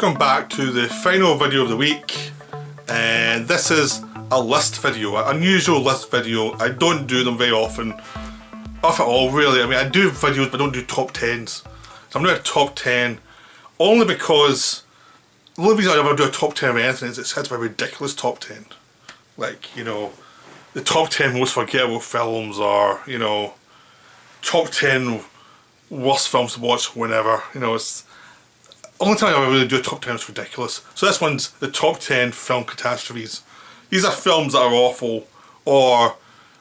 welcome back to the final video of the week, and this is a list video, an unusual list video. I don't do them very often, if at all really. I mean, I do videos but I don't do top 10s. So I'm doing a top 10 only because the only reason I ever do a top 10 of anything is it's a ridiculous top 10. Like, you know, the top 10 most forgettable films, or, you know, top 10 worst films to watch whenever. You know, it's the only time I ever really do a top 10 is ridiculous. So this one's the top 10 film catastrophes. These are films that are awful, or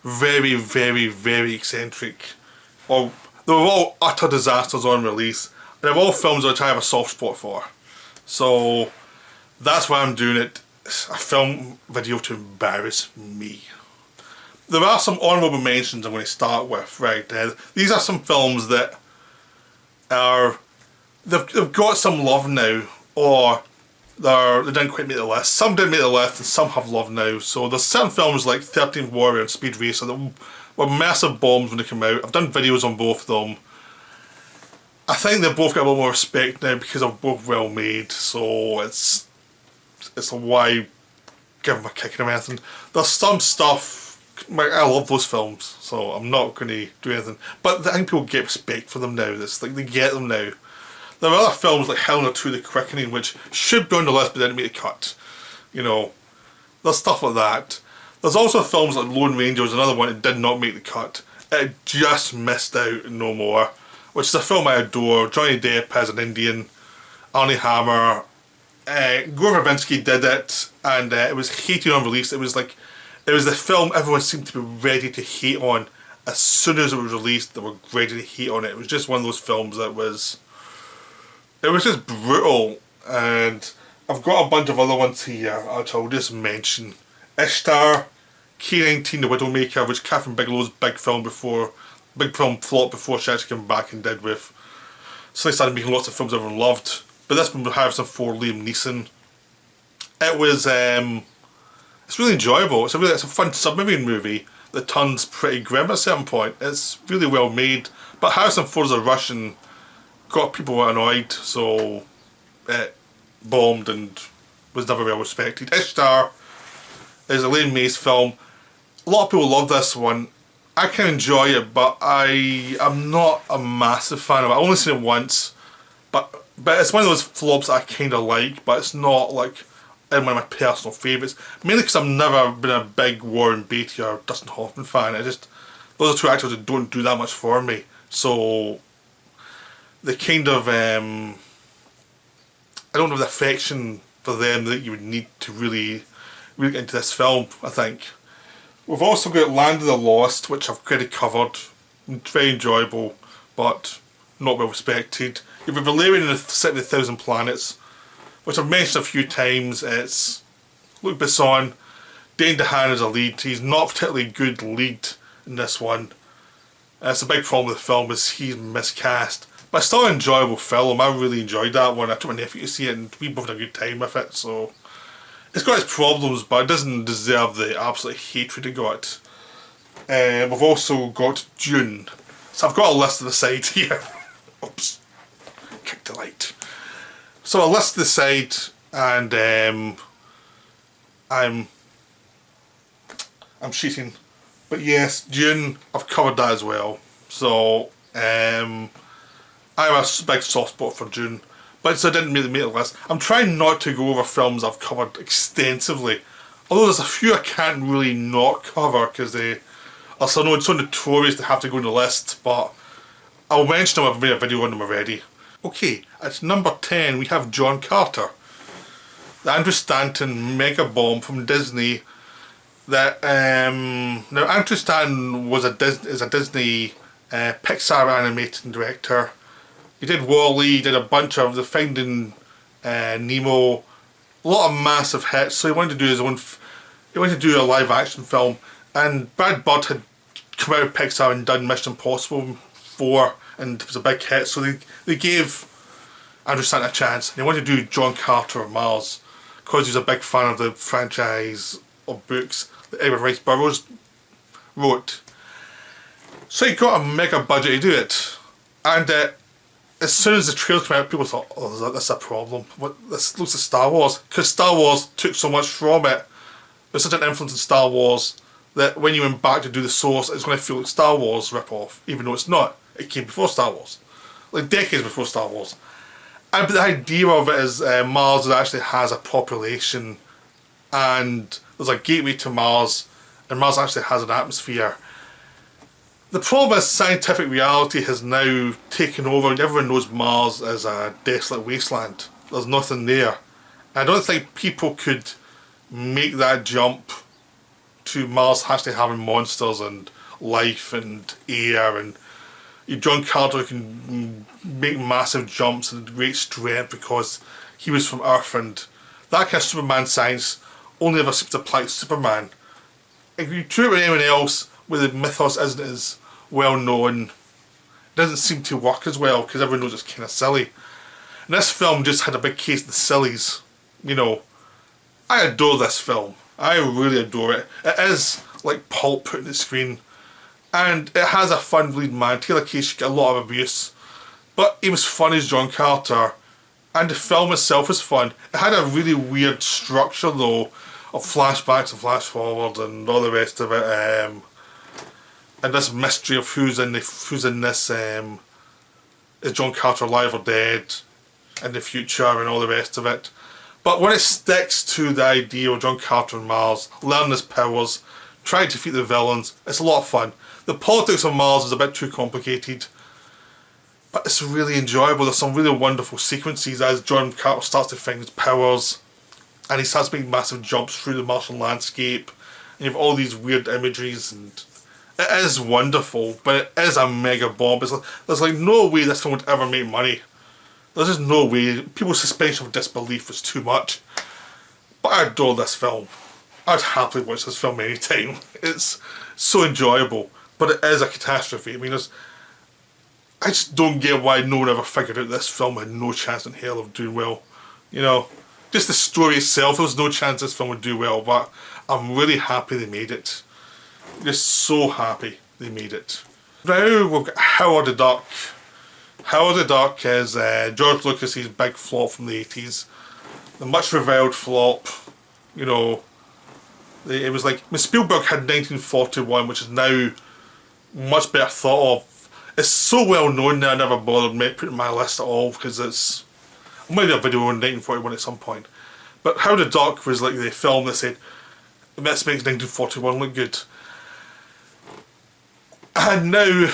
very, very, very eccentric, or they were all utter disasters on release. They're all films which I have a soft spot for. So that's why I'm doing it. It's a film video to embarrass me. There are some honourable mentions I'm going to start with, right? These are some films that are, they've got some love now, or they didn't quite make the list. Some didn't make the list and some have love now. So there's certain films like 13th Warrior and Speed Racer that were massive bombs when they came out. I've done videos on both of them. I think they both get a little more respect now because they're both well made, so it's a why give them a kick or anything. There's some stuff, I love those films, so I'm not going to do anything. But I think people get respect for them now. It's like they get them now. There are other films like Helena 2 The Quickening, which should be on the list but didn't make the cut. You know, there's stuff like that. There's also films like Lone Ranger, another one that did not make the cut. It just missed out and no more. Which is a film I adore. Johnny Depp as an Indian, Arnie Hammer. Gore Verbinski did it, and it was hated on release. It was the film everyone seemed to be ready to hate on. As soon as it was released, they were ready to hate on it. It was just one of those films that was just brutal. And I've got a bunch of other ones here which I'll just mention. Ishtar, K-19 The Widowmaker, which Catherine Bigelow's big film flop before she actually came back and did with. So they started making lots of films everyone loved. But this one was Harrison Ford, Liam Neeson. It was, it's really enjoyable. It's a fun submarine movie that turns pretty grim at a certain point. It's really well made. But Harrison Ford's a Russian, got people annoyed, so it bombed and was never well respected. Ishtar is a Elaine May's film. A lot of people love this one. I can enjoy it, but I am not a massive fan of it. I've only seen it once, but it's one of those flops that I kind of like, but it's not like one of my personal favourites. Mainly because I've never been a big Warren Beatty or Dustin Hoffman fan. Those are two actors that don't do that much for me. So the kind of I don't have the affection for them that you would need to really get into this film, I think. We've also got Land of the Lost, which I've already covered. Very enjoyable, but not well respected. You've got Valerian and the City of 1,000 Planets, which I've mentioned a few times. It's Luc Besson, Dane DeHaan as a lead. He's not a particularly good lead in this one. It's a big problem with the film is he's miscast. But it's still an enjoyable film. I really enjoyed that one. I took my nephew to see it and we both had a good time with it. So it's got its problems, but it doesn't deserve the absolute hatred it got. We've also got Dune. So I've got a list to the side here. Oops. Kick the light. So a list to the side, and I'm cheating. But yes, Dune, I've covered that as well. So I have a big soft spot for Dune. But so I didn't make the list. I'm trying not to go over films I've covered extensively. Although there's a few I can't really not cover because they are so notorious to have to go on the list. But I'll mention them, I've made a video on them already. Okay, at number 10 we have John Carter. The Andrew Stanton mega bomb from Disney. That now Andrew Stanton is a Disney Pixar animating director. He did WALL-E, he did a bunch of the Finding Nemo, a lot of massive hits. So he wanted to do his own. He wanted to do a live action film, and Brad Bird had come out of Pixar and done Mission Impossible 4, and it was a big hit. So they gave Andrew Stanton a chance. They wanted to do John Carter of Mars because he was a big fan of the franchise of books that Edward Rice Burroughs wrote. So he got a mega budget to do it, and as soon as the trailer came out, people thought, oh, that's a problem. This looks like Star Wars. Because Star Wars took so much from it. There's such an influence in Star Wars that when you went back to do the source, it's going to feel like Star Wars rip-off, even though it's not. It came before Star Wars. Like decades before Star Wars. But the idea of it is Mars actually has a population and there's a gateway to Mars, and Mars actually has an atmosphere. The problem is scientific reality has now taken over and everyone knows Mars is a desolate wasteland. There's nothing there. I don't think people could make that jump to Mars actually having monsters and life and air, and John Carter can make massive jumps and great strength because he was from Earth, and that kind of Superman science only ever seems to apply to Superman. If you treat it with anyone else where the mythos isn't as well known, it doesn't seem to work as well because everyone knows it's kind of silly. And this film just had a big case of the sillies. You know, I adore this film. I really adore it. It is like pulp put on the screen, and it has a fun lead man. Taylor Kitsch got a lot of abuse, but he was fun as John Carter, and the film itself was fun. It had a really weird structure though, of flashbacks and flash forwards and all the rest of it, and this mystery of who's in this. Is John Carter alive or dead in the future and all the rest of it. But when it sticks to the idea of John Carter on Mars, learning his powers, trying to defeat the villains, it's a lot of fun. The politics of Mars is a bit too complicated, but it's really enjoyable. There's some really wonderful sequences as John Carter starts to find his powers, and he starts making massive jumps through the Martian landscape, and you have all these weird imageries, and it is wonderful, but it is a mega bomb. There's like no way this film would ever make money. There's just no way. People's suspension of disbelief was too much. But I adore this film. I'd happily watch this film anytime. It's so enjoyable. But it is a catastrophe. I mean, I just don't get why no one ever figured out this film had no chance in hell of doing well. You know, just the story itself, there was no chance this film would do well. But I'm really happy they made it. Just so happy they made it. Now we've got Howard the Duck. Howard the Duck is George Lucas's big flop from the 80s. The much reviled flop, you know. It was like, Spielberg had 1941, which is now much better thought of. It's so well known that I never bothered putting it on my list at all because it's... I might do a video on 1941 at some point. But Howard the Duck was like the film that said, this makes 1941 look good. And now,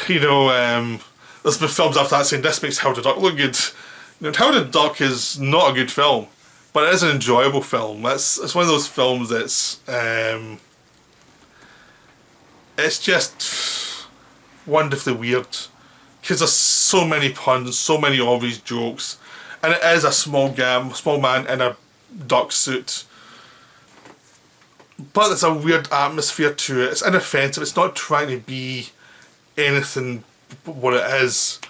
you know, there's been films after that saying this makes Howard the Duck look good. You know, Howard the Duck is not a good film, but it is an enjoyable film. It's one of those films that's it's just wonderfully weird because there's so many puns, so many obvious jokes, and it is a small man in a duck suit. But there's a weird atmosphere to it. It's inoffensive. It's not trying to be anything what it is.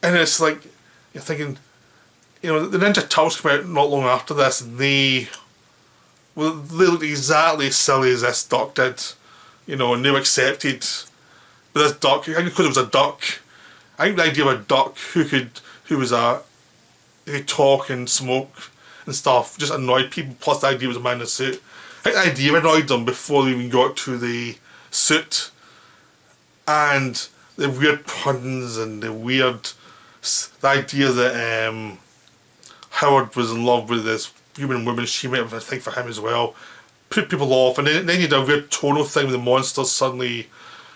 And it's like, you're thinking, you know, the Ninja Turtles came out not long after this, and they looked exactly as silly as this duck did. You know, and they were accepted. But this duck, I think because it was a duck, I think the idea of a duck who could talk and smoke and stuff just annoyed people, plus the idea was a man in a suit. I think the idea annoyed them before they even got to the suit. And the weird puns and the idea that Howard was in love with this human woman, she might have a thing for him as well, put people off. And then you had a weird tonal thing with the monsters suddenly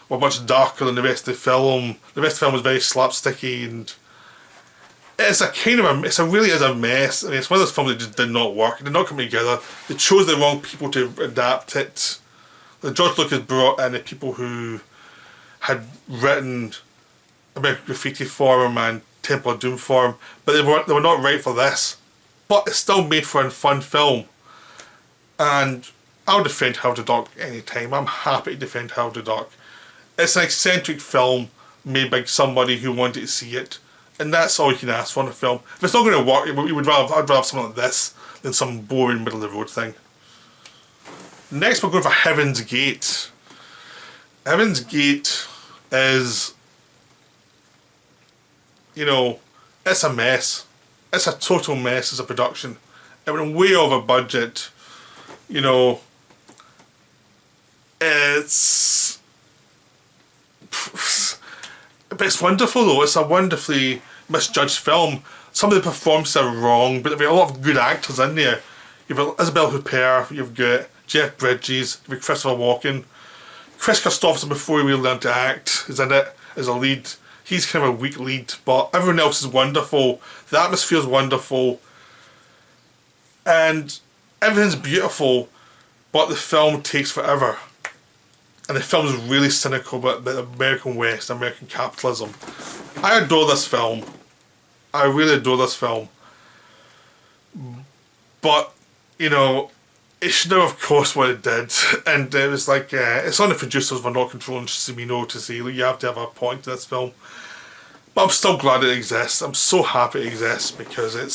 were much darker than the rest of the film. The rest of the film was very slapsticky, and it's really is a mess. I mean, it's one of those films that just did not work. It did not come together. They chose the wrong people to adapt it. George Lucas brought in the people who had written American Graffiti for him and Temple of Doom for him, but they were not right for this. But it's still made for a fun film, and I'll defend Howard the Duck anytime. I'm happy to defend Howard the Duck. It's an eccentric film made by somebody who wanted to see it, and that's all you can ask for in a film. If it's not going to work, I'd rather have something like this than some boring middle of the road thing. Next we're going for Heaven's Gate. Heaven's Gate is you know, it's a mess. It's a total mess as a production. It went way over budget. You know, it's... But it's wonderful though. It's a wonderfully misjudged film. Some of the performances are wrong, but there are a lot of good actors in there. You've got Isabelle Huppert, you've got Jeff Bridges, you've got Christopher Walken. Chris Christopherson, before he really learned to act, is in it as a lead. He's kind of a weak lead, but everyone else is wonderful. The atmosphere is wonderful. And everything's beautiful, but the film takes forever. And the film is really cynical about the American West, American capitalism. I adore this film. I really adore this film. But, you know, it should have cost what it did. And it was like, it's on the producers for not controlling Cimino to say, look, you have to have a point to this film. But I'm still glad it exists. I'm so happy it exists because it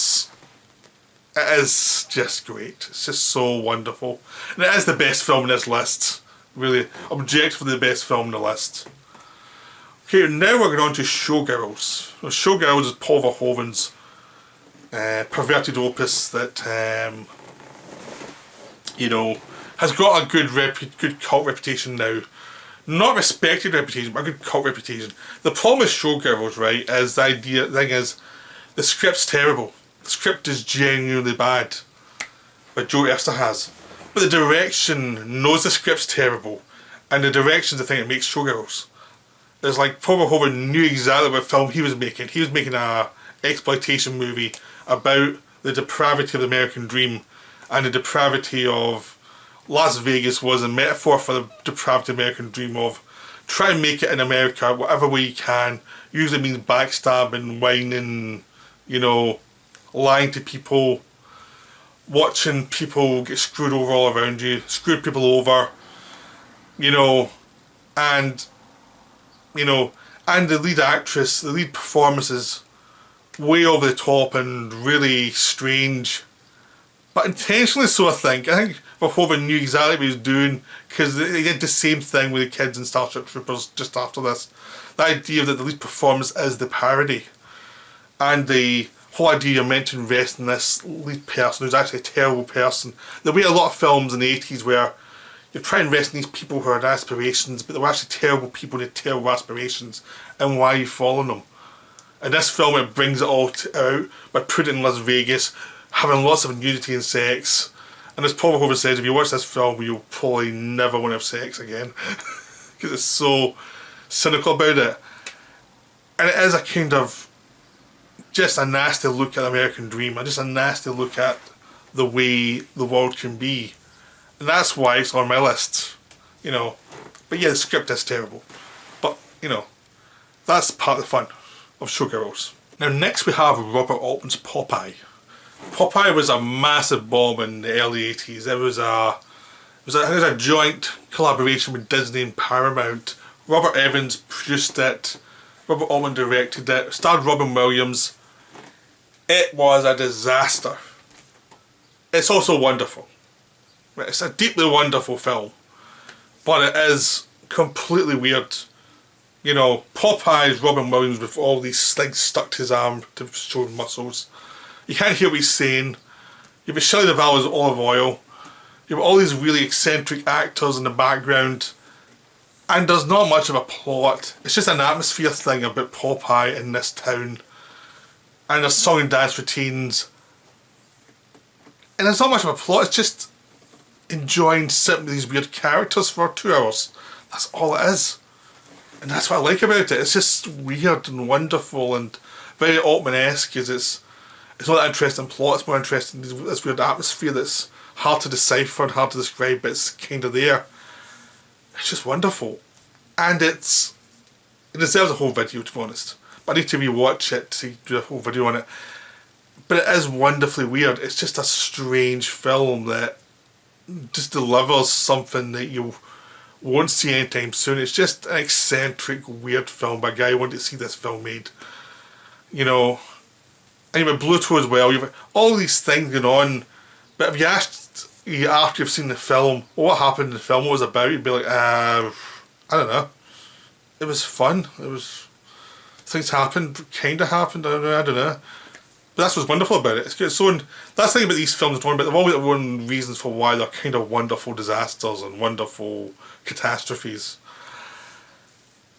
is just great. It's just so wonderful. And it is the best film in this list. Really, objectively the best film on the list. Okay, now we're going on to Showgirls. Showgirls is Paul Verhoeven's perverted opus that, you know, has got a good cult reputation now. Not respected reputation, but a good cult reputation. The problem with Showgirls, right, is the thing is, the script's terrible. The script is genuinely bad, but Joe Erster has. But the direction knows the script's terrible, and the direction's the thing that makes Showgirls. It's like Paul Verhoeven knew exactly what film he was making. He was making a exploitation movie about the depravity of the American dream, and the depravity of Las Vegas was a metaphor for the depraved American dream of try and make it in America whatever way you can. Usually means backstabbing, whining, you know, lying to people, watching people get screwed over all around you, screwed people over, you know, and the lead actress, the lead performance is way over the top and really strange. But intentionally so, I think. I think Verhoeven knew exactly what he was doing because they did the same thing with the kids in Starship Troopers just after this. The idea that the lead performance is the parody. And the whole idea you're meant to invest in this lead person who's actually a terrible person. The way a lot of films in the 80s where you try and invest in these people who had aspirations, but they were actually terrible people with terrible aspirations, and why are you following them? In this film it brings it all out by putting in Las Vegas, having lots of nudity and sex, and as Paul Verhoeven says, if you watch this film you'll probably never want to have sex again because it's so cynical about it. And it is a kind of just a nasty look at the American dream, and just a nasty look at the way the world can be. And that's why it's on my list, you know. But yeah, the script is terrible. But, you know, that's part of the fun of Showgirls. Now next we have Robert Altman's Popeye. Popeye was a massive bomb in the early 80s. It was a joint collaboration with Disney and Paramount. Robert Evans produced it. Robert Altman directed it. Starred Robin Williams. It was a disaster. It's also wonderful. It's a deeply wonderful film, but it is completely weird. You know, Popeye's Robin Williams with all these things stuck to his arm to show muscles. You can't hear what he's saying. You have Shelley Duvall as Olive Oil. You have all these really eccentric actors in the background, and there's not much of a plot. It's just an atmosphere thing about Popeye in this town, and there's song and dance routines, and there's not much of a plot. It's just enjoying sitting with these weird characters for 2 hours. That's all it is. And that's what I like about it. It's just weird and wonderful and very Altman-esque, because it's not that interesting plot, it's more interesting this weird atmosphere that's hard to decipher and hard to describe, but it's kind of there. It's just wonderful. And it deserves a whole video, to be honest. But I need to rewatch it to do a whole video on it. But it is wonderfully weird. It's just a strange film that just delivers something that you won't see anytime soon. It's just an eccentric, weird film by a guy who wanted to see this film made. You know, and you have Bluto as well. You have all these things going on, but if you asked you after you've seen the film what happened in the film, what it was about, you'd be like, I don't know. It was fun. It was things happened, kind of happened, I don't know. But that's what's wonderful about it. It's so, that's the thing about these films, but they've always got their own reasons for why they're kind of wonderful disasters and wonderful catastrophes.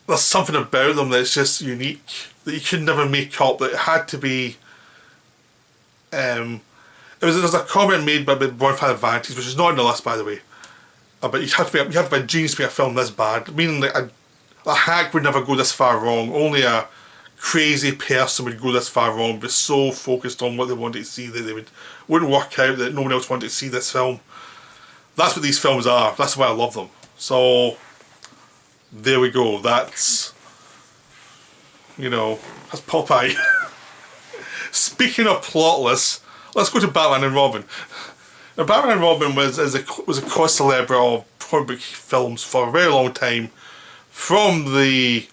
There's something about them that's just unique, that you could never make up, that it had to be... there's a comment made by Bonfire Advantage, which is not in the list, by the way, but you have to be a genius to make a film this bad, meaning that a hack would never go this far wrong. Only a crazy person would go this far wrong, but so focused on what they wanted to see that they wouldn't work out that no one else wanted to see this film. That's what these films are. That's why I love them. So there we go. That's, you know, that's Popeye. Speaking of plotless, let's go to Batman and Robin. Now, Batman and Robin was a cause celebre of comic book films for a very long time, from the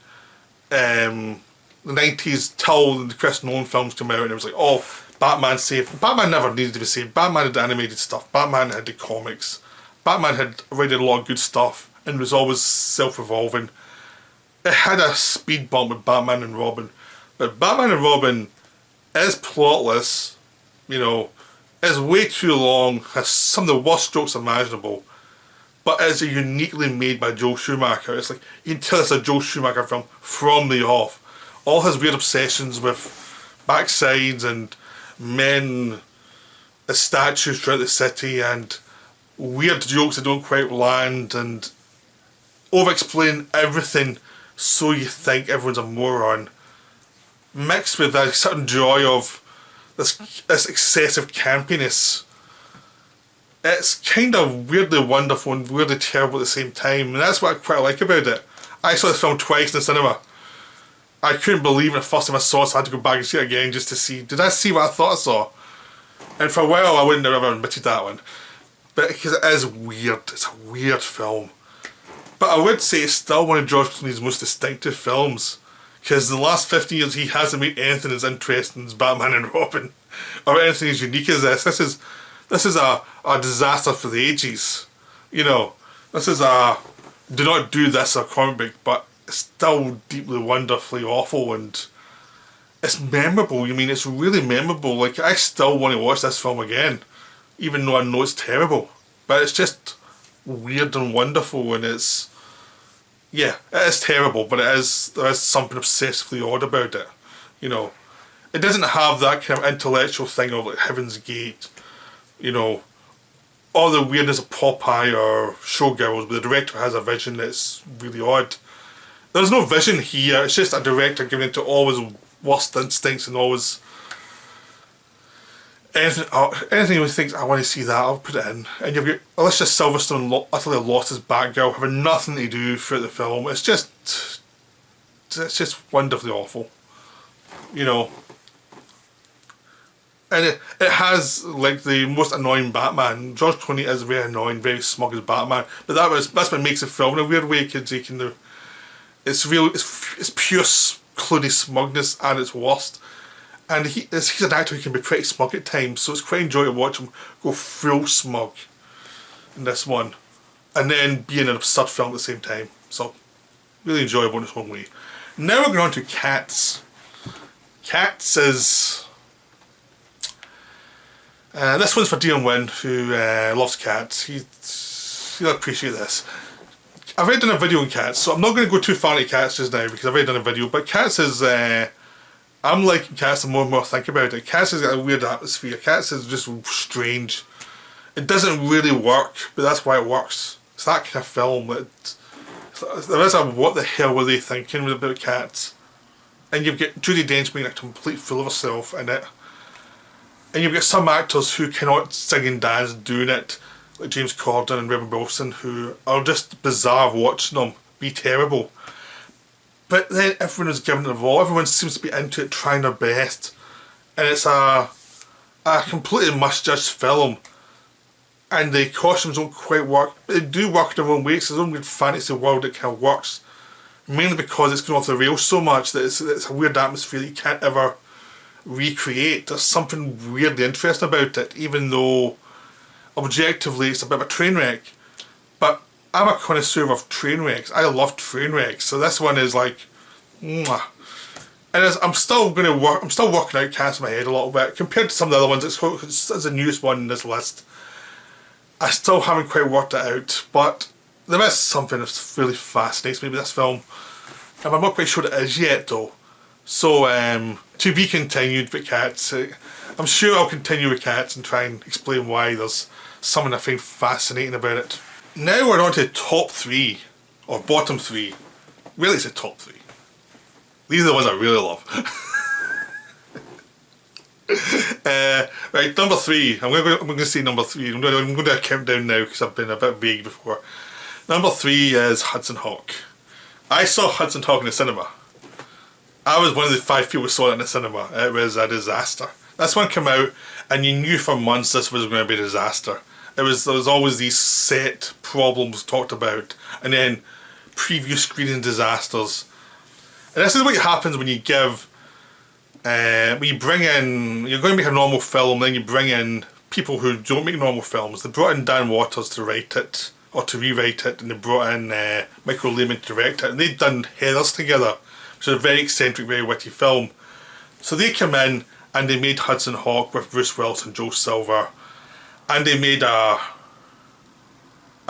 90s till the Chris Nolan films came out, and it was like, oh, Batman saved. Batman never needed to be saved. Batman had the animated stuff. Batman had the comics. Batman had already a lot of good stuff and was always self-evolving. It had a speed bump with Batman and Robin, but Batman and Robin is plotless, you know, is way too long, has some of the worst jokes imaginable, but is uniquely made by Joel Schumacher. It's like, you can tell it's a Joel Schumacher film from the off. All his weird obsessions with backsides and men as statues throughout the city, and weird jokes that don't quite land, and over-explain everything so you think everyone's a moron, mixed with that certain joy of this excessive campiness. It's kind of weirdly wonderful and weirdly terrible at the same time, and that's what I quite like about it. I saw this film twice in the cinema. I couldn't believe it the first time I saw it, so I had to go back and see it again just to see, did I see what I thought I saw? And for a while I wouldn't have ever admitted that one. But because it is weird, it's a weird film. But I would say it's still one of George Clooney's most distinctive films, because in the last 50 years he hasn't made anything as interesting as Batman and Robin, or anything as unique as this. This is a disaster for the ages. You know, this is a, do not do this, a comic book, but it's still deeply, wonderfully awful, and it's memorable. I mean, it's really memorable. Like, I still want to watch this film again, even though I know it's terrible. But it's just weird and wonderful, and it's, yeah, it is terrible, but there is something obsessively odd about it. You know, it doesn't have that kind of intellectual thing of like Heaven's Gate, you know, or the weirdness of Popeye or Showgirls, but the director has a vision that's really odd. There's no vision here, it's just a director giving into all his worst instincts and all his... Anything he thinks, I want to see that, I'll put it in. And you've got Alicia Silverstone utterly lost his Batgirl, having nothing to do throughout the film. It's just wonderfully awful. You know. And it has, like, the most annoying Batman. George Clooney is very annoying, very smug as Batman. But that's what makes the film in a weird way, because he can... It's pure Clooney smugness at its worst. And he's an actor who can be pretty smug at times, so it's quite enjoyable to watch him go full smug in this one. And then be in an absurd film at the same time. So, really enjoyable in its own way. Now we're going on to Cats. Cats is... this one's for Dion Wynn, who loves cats. He'll appreciate this. I've already done a video on Cats, so I'm not going to go too far into Cats just now, because I've already done a video, but Cats is... I'm liking Cats the more and more I think about it. Cats has got a weird atmosphere. Cats is just strange. It doesn't really work, but that's why it works. It's that kind of film. There is a what the hell were they thinking about Cats? And you've got Judi Dench being a complete fool of herself in it. And you've got some actors who cannot sing and dance doing it, like James Corden and Rebel Wilson, who are just bizarre watching them be terrible. But then everyone is giving it a ball. Everyone seems to be into it, trying their best. And it's a completely misjudged film. And the costumes don't quite work. But they do work in their own way. It's their own weird fantasy world that kind of works. Mainly because it's going off the rails so much that it's a weird atmosphere that you can't ever recreate. There's something weirdly interesting about it, even though objectively it's a bit of a train wreck. But I'm a connoisseur of train wrecks. I love train wrecks. So this one is like, mwah. And I'm still going to work. I'm still working out cats in my head a little bit compared to some of the other ones. It's the newest one in this list. I still haven't quite worked it out, but there is something that really fascinates me with this film, and I'm not quite sure what it is yet, though. So to be continued with Cats. I'm sure I'll continue with Cats and try and explain why there's something I find fascinating about it. Now we're on to top 3 or bottom 3. Really, it's the top 3. These are the ones I really love. Right, number 3. I'm going to say number 3. I'm going to do a countdown now because I've been a bit vague before. Number 3 is Hudson Hawk. I saw Hudson Hawk in the cinema. I was one of the 5 people who saw it in the cinema. It was a disaster. This one came out and you knew for months this was going to be a disaster. There was always these set problems talked about, and then preview screening disasters. And this is what happens when you give, when you bring in, you're going to make a normal film, then you bring in people who don't make normal films. They brought in Dan Waters to write it, or to rewrite it, and they brought in Michael Lehman to direct it, and they'd done Heathers together, which is a very eccentric, very witty film. So they came in and they made Hudson Hawk with Bruce Willis and Joe Silver, and they made a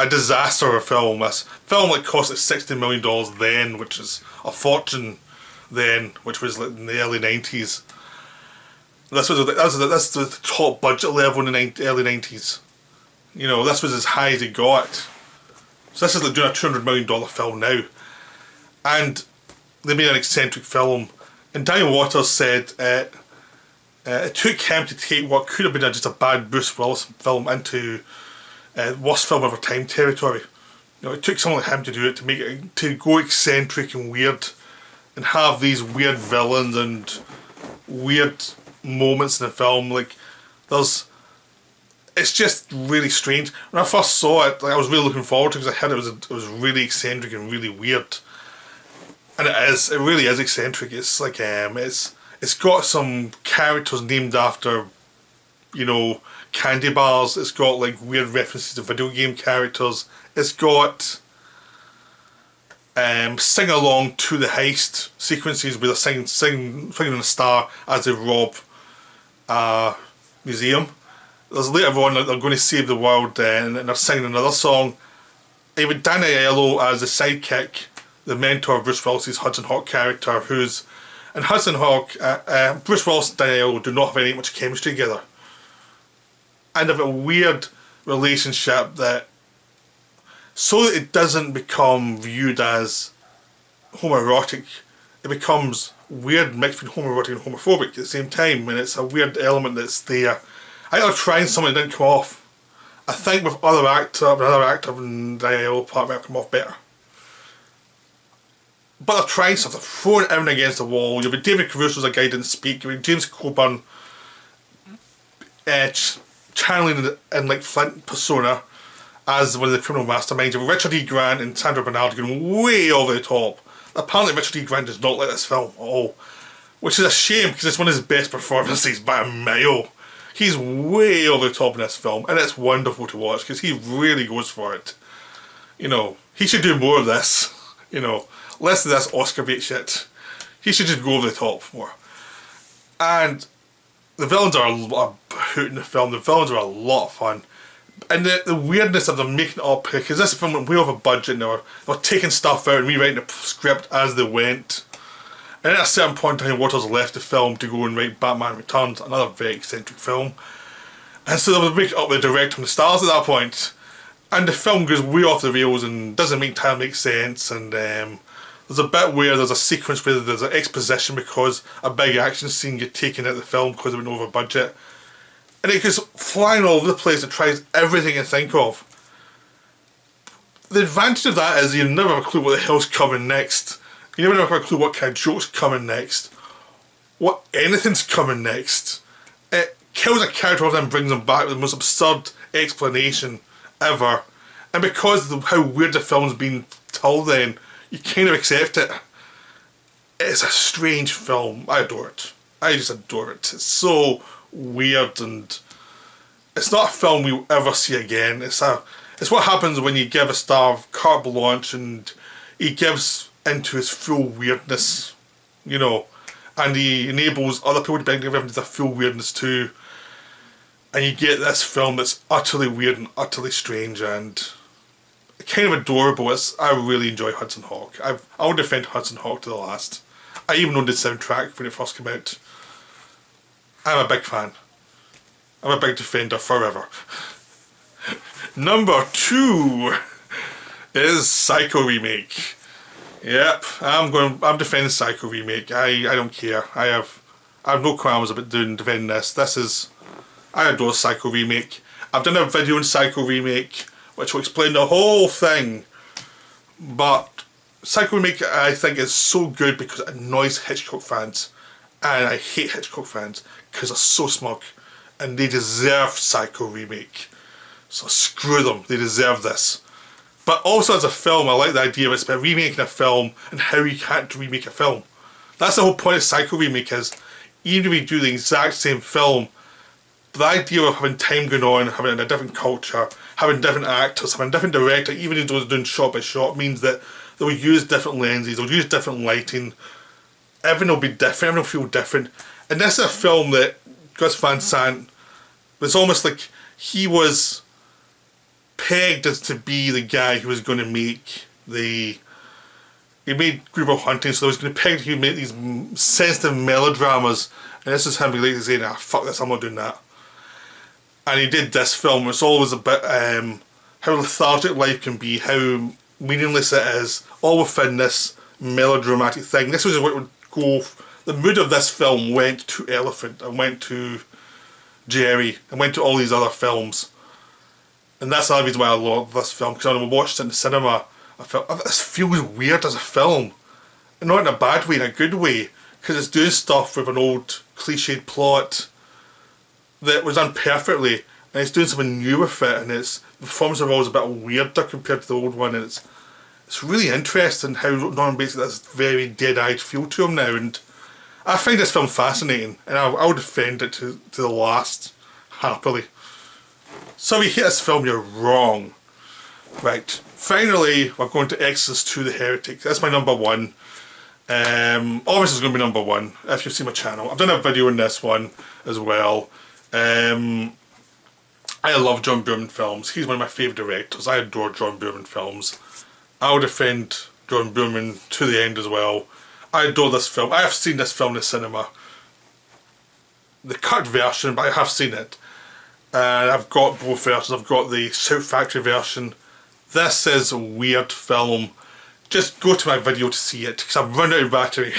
disaster of a film. This film that cost like $60 million then, which is a fortune then, which was like in the early 90s. This was the top budget level in the early 90s. You know, this was as high as it got. So this is like doing a $200 million film now. And they made an eccentric film. And Daniel Waters said it took him to take what could have been just a bad Bruce Willis film into worst film of our time territory. You know, it took someone like him to do it, to make it, to go eccentric and weird, and have these weird villains and weird moments in the film. Like, it's just really strange. When I first saw it, like, I was really looking forward to it because I heard it was really eccentric and really weird. And it really is eccentric. It's like it's got some characters named after, you know, candy bars. It's got like weird references to video game characters. It's got sing along to the heist sequences where they're singing on a star as they rob a museum. There's later on they're going to save the world and they're singing another song. Even Danny Aiello as the sidekick, the mentor of Bruce Willis's Hudson Hawk character, who's in Hudson Hawk, Bruce Willis and Danny Aiello do not have any much chemistry together, and have a weird relationship that, so that it doesn't become viewed as homoerotic, it becomes weird mixed between homoerotic and homophobic at the same time, and it's a weird element that's there. I think they're trying something that didn't come off. I think with another actor and Danny Aiello part might have come off better. But they're trying stuff, they're throwing everything against the wall. You have David Caruso's a guy who didn't speak, you have James Coburn channeling in like Flint persona as one of the criminal masterminds. You have Richard E. Grant and Sandra Bernard going way over the top. Apparently Richard E. Grant does not like this film at all, which is a shame because it's one of his best performances by a mile. He's way over the top in this film, and it's wonderful to watch because he really goes for it. You know, he should do more of this. You know, less of this Oscar bait shit. He should just go over the top more. And the villains are a hoot in the film. The villains are a lot of fun. And the weirdness of them making it up, because this film went way over budget and they were taking stuff out and rewriting the script as they went. And at a certain point in time, Waters left the film to go and write Batman Returns, another very eccentric film. And so they were making up the director and the stars at that point. And the film goes way off the rails and doesn't entirely make sense. And there's a bit where there's a sequence where there's an exposition because a big action scene gets taken out of the film because it went over budget. And it goes flying all over the place and tries everything you think of. The advantage of that is you never have a clue what the hell's coming next. You never have a clue what kind of joke's coming next. What anything's coming next. It kills a character and then brings them back with the most absurd explanation ever. And because of how weird the film's been till then, you kind of accept it. It's a strange film. I adore it. I just adore it. It's so weird, and it's not a film we'll ever see again. It's what happens when you give a star carte blanche and he gives into his full weirdness, you know, and he enables other people to bring everything to their full weirdness too. And you get this film that's utterly weird and utterly strange and kind of adorable. I really enjoy Hudson Hawk. I'll defend Hudson Hawk to the last. I even owned the soundtrack when it first came out. I'm a big fan. I'm a big defender forever. Number 2 is Psycho remake. Yep, I'm defending Psycho remake. I don't care. I have no qualms about defending this. I adore Psycho remake. I've done a video on Psycho remake which will explain the whole thing. But Psycho remake I think is so good because it annoys Hitchcock fans. And I hate Hitchcock fans because they're so smug. And they deserve Psycho remake. So screw them, they deserve this. But also as a film, I like the idea of it's about remaking a film and how you can't remake a film. That's the whole point of Psycho remake is, even if you do the exact same film, the idea of having time going on, having a different culture, having different actors, having a different director, even if those doing shot by shot, means that they'll use different lenses, they'll use different lighting, everything will be different, everything will feel different. And this is a film that Gus Van Sant was almost like he was pegged as to be the guy who was going to make he made Group Hunting, so he was going to peg he would make these sensitive melodramas, and this is him like saying, ah, fuck this, I'm not doing that. And he did this film. It's always about how lethargic life can be, how meaningless it is, all within this melodramatic thing. This was what would go, the mood of this film went to Elephant, and went to Jerry, and went to all these other films. And that's another reason why I love this film, because when I watched it in the cinema, I felt, oh, this feels weird as a film. And not in a bad way, in a good way, because it's doing stuff with an old cliched plot that was done perfectly, and it's doing something new with it, and the performance of it was a bit weirder compared to the old one, and it's really interesting how Norman Bates has this very dead-eyed feel to him now, and I find this film fascinating, and I'll defend it to the last, happily. So if you hate this film, you're wrong. Right, finally we're going to Exorcist 2 The Heretics. That's my number 1. Obviously it's going to be number 1 if you've seen my channel. I've done a video on this one as well. I love John Boorman films. He's one of my favourite directors. I adore John Boorman films. I'll defend John Boorman to the end as well. I adore this film. I have seen this film in the cinema. The cut version, but I have seen it. And I've got both versions. I've got the Shout Factory version. This is a weird film. Just go to my video to see it, because I've run out of battery.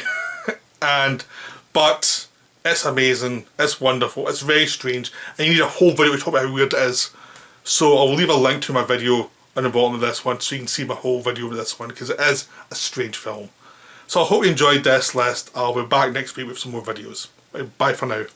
But it's amazing, it's wonderful, it's very strange, and you need a whole video to talk about how weird it is. So I'll leave a link to my video on the bottom of this one so you can see my whole video of this one, because it is a strange film. So I hope you enjoyed this list. I'll be back next week with some more videos. Bye for now.